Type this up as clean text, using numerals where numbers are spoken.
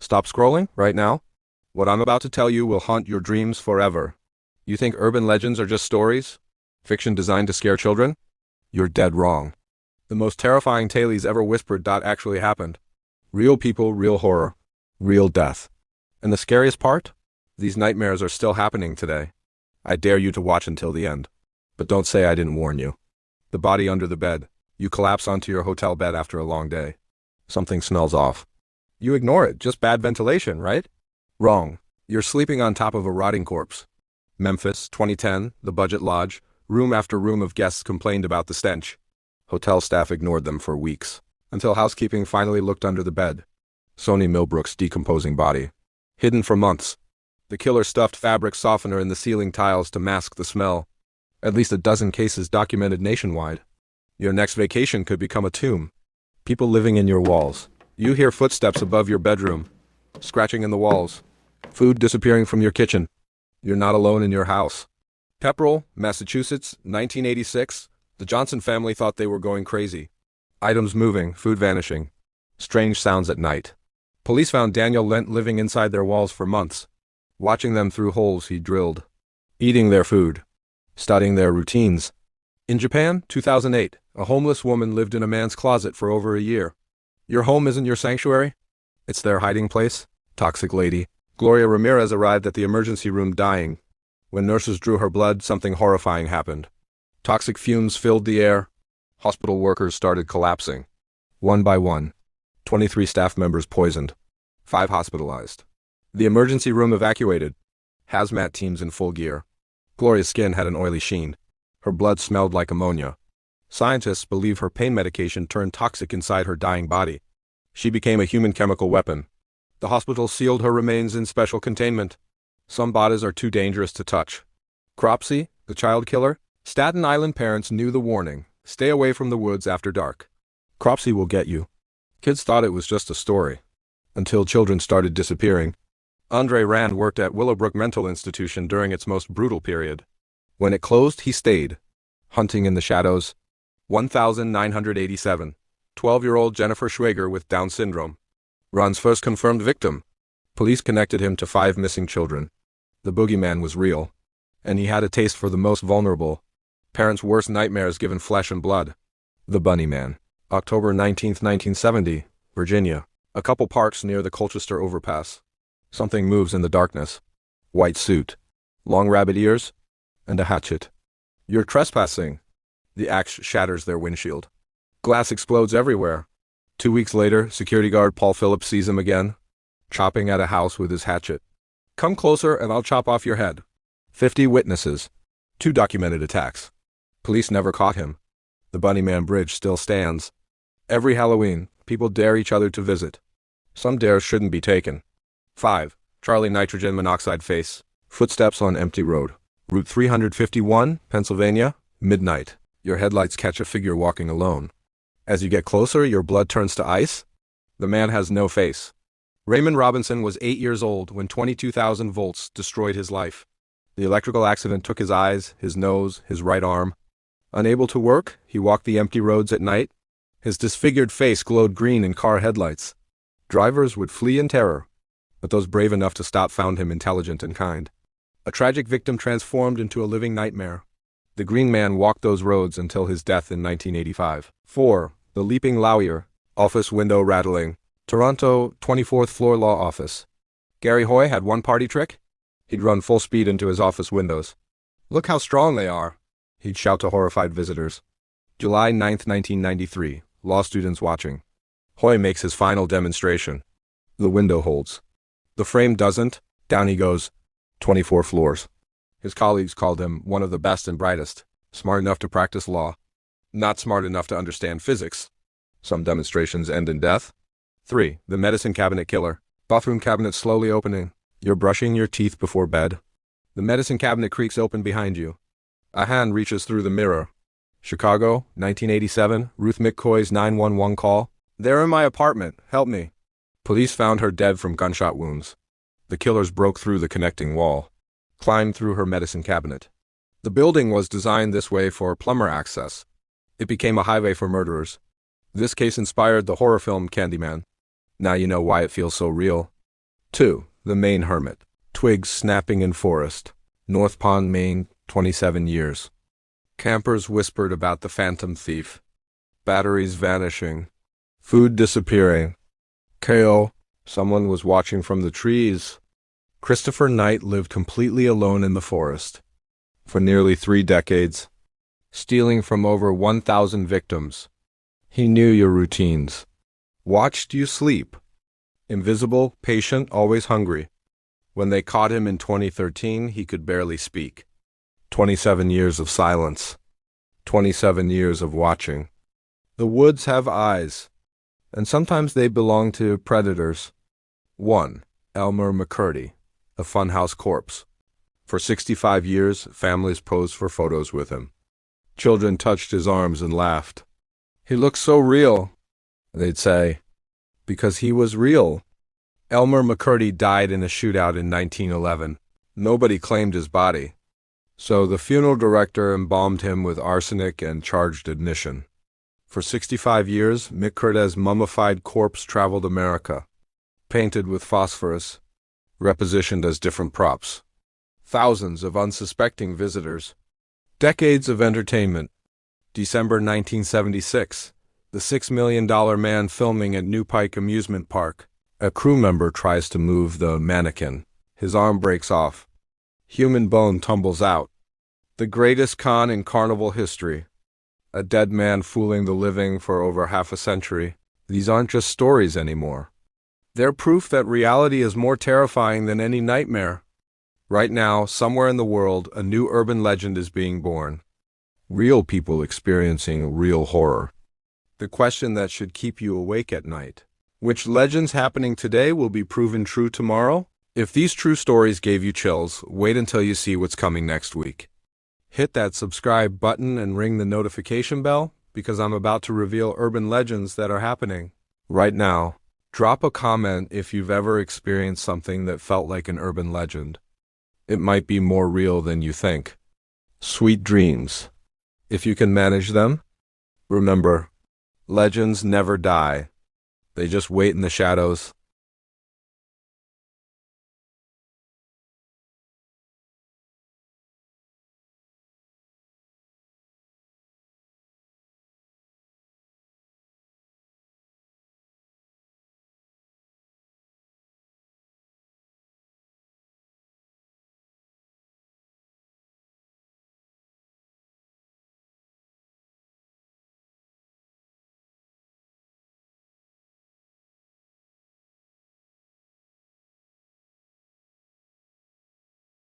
Stop scrolling right now. What I'm about to tell you will haunt your dreams forever. You think urban legends are just stories? Fiction designed to scare children? You're dead wrong. The most terrifying tales ever whispered actually happened. Real people, real horror, real death. And the scariest part? These nightmares are still happening today. I dare you to watch until the end. But don't say I didn't warn you. The body under the bed. You collapse onto your hotel bed after a long day. Something smells off. You ignore it, just bad ventilation, right? Wrong. You're sleeping on top of a rotting corpse. Memphis, 2010, the Budget Lodge. Room after room of guests complained about the stench. Hotel staff ignored them for weeks, until housekeeping finally looked under the bed. Sony Millbrook's decomposing body. Hidden for months. The killer stuffed fabric softener in the ceiling tiles to mask the smell. At least a dozen cases documented nationwide. Your next vacation could become a tomb. People living in your walls. You hear footsteps above your bedroom. Scratching in the walls. Food disappearing from your kitchen. You're not alone in your house. Pepperell, Massachusetts, 1986. The Johnson family thought they were going crazy. Items moving, food vanishing. Strange sounds at night. Police found Daniel Lent living inside their walls for months. Watching them through holes he drilled. Eating their food. Studying their routines. In Japan, 2008, a homeless woman lived in a man's closet for over a year. Your home isn't your sanctuary? It's their hiding place? Toxic lady. Gloria Ramirez arrived at the emergency room dying. When nurses drew her blood, something horrifying happened. Toxic fumes filled the air. Hospital workers started collapsing. One by one. 23 staff members poisoned. 5 hospitalized. The emergency room evacuated. Hazmat teams in full gear. Gloria's skin had an oily sheen. Her blood smelled like ammonia. Scientists believe her pain medication turned toxic inside her dying body. She became a human chemical weapon. The hospital sealed her remains in special containment. Some bodies are too dangerous to touch. Cropsey, the child killer? Staten Island parents knew the warning. Stay away from the woods after dark. Cropsey will get you. Kids thought it was just a story. Until children started disappearing. Andre Rand worked at Willowbrook Mental Institution during its most brutal period. When it closed, he stayed. Hunting in the shadows. 1987. 12-year-old Jennifer Schwager with Down syndrome. Ron's first confirmed victim. Police connected him to 5 missing children. The boogeyman was real. And he had a taste for the most vulnerable. Parents' worst nightmares given flesh and blood. The Bunny Man. October 19, 1970, Virginia. A couple parks near the Colchester overpass. Something moves in the darkness. White suit. Long rabbit ears. And a hatchet. You're trespassing. The axe shatters their windshield. Glass explodes everywhere. 2 weeks later, security guard Paul Phillips sees him again, chopping at a house with his hatchet. Come closer and I'll chop off your head. 50 witnesses. 2 documented attacks. Police never caught him. The Bunnyman Bridge still stands. Every Halloween, people dare each other to visit. Some dares shouldn't be taken. 5. Charlie Nitrogen Monoxide Face. Footsteps on empty road. Route 351, Pennsylvania, midnight. Your headlights catch a figure walking alone. As you get closer, your blood turns to ice. The man has no face. Raymond Robinson was 8 years old when 22,000 volts destroyed his life. The electrical accident took his eyes, his nose, his right arm. Unable to work, he walked the empty roads at night. His disfigured face glowed green in car headlights. Drivers would flee in terror, but those brave enough to stop found him intelligent and kind. A tragic victim transformed into a living nightmare. The Green Man walked those roads until his death in 1985. 4. The Leaping Lawyer. Office window rattling. Toronto, 24th floor law office. Gary Hoy had one party trick. He'd run full speed into his office windows. Look how strong they are, he'd shout to horrified visitors. July 9, 1993. Law students watching. Hoy makes his final demonstration. The window holds. The frame doesn't. Down he goes. 24 floors. His colleagues called him one of the best and brightest. Smart enough to practice law. Not smart enough to understand physics. Some demonstrations end in death. 3. The Medicine Cabinet Killer. Bathroom cabinet slowly opening. You're brushing your teeth before bed. The medicine cabinet creaks open behind you. A hand reaches through the mirror. Chicago, 1987. Ruth McCoy's 911 call. They're in my apartment. Help me. Police found her dead from gunshot wounds. The killers broke through the connecting wall, climbed through her medicine cabinet. The building was designed this way for plumber access. It became a highway for murderers. This case inspired the horror film Candyman. Now you know why it feels so real. 2. The Maine Hermit. Twigs snapping in forest. North Pond, Maine, 27 years. Campers whispered about the phantom thief. Batteries vanishing. Food disappearing. KO. Someone was watching from the trees. Christopher Knight lived completely alone in the forest for nearly 3 decades, stealing from over 1,000 victims. He knew your routines. Watched you sleep. Invisible, patient, always hungry. When they caught him in 2013, he could barely speak. 27 years of silence. 27 years of watching. The woods have eyes, and sometimes they belong to predators. 1. Elmer McCurdy, a Funhouse Corpse. For 65 years, families posed for photos with him. Children touched his arms and laughed. He looked so real, they'd say, because he was real. Elmer McCurdy died in a shootout in 1911. Nobody claimed his body, so the funeral director embalmed him with arsenic and charged admission. For 65 years, McCurdy's mummified corpse traveled America, painted with phosphorus, repositioned as different props. Thousands of unsuspecting visitors. Decades of entertainment. December 1976. The $6 million man filming at New Pike Amusement Park. A crew member tries to move the mannequin. His arm breaks off. Human bone tumbles out. The greatest con in carnival history. A dead man fooling the living for over half a century. These aren't just stories anymore. They're proof that reality is more terrifying than any nightmare. Right now, somewhere in the world, a new urban legend is being born. Real people experiencing real horror. The question that should keep you awake at night. Which legends happening today will be proven true tomorrow? If these true stories gave you chills, wait until you see what's coming next week. Hit that subscribe button and ring the notification bell, because I'm about to reveal urban legends that are happening right now. Drop a comment if you've ever experienced something that felt like an urban legend. It might be more real than you think. Sweet dreams. If you can manage them, remember, legends never die. They just wait in the shadows,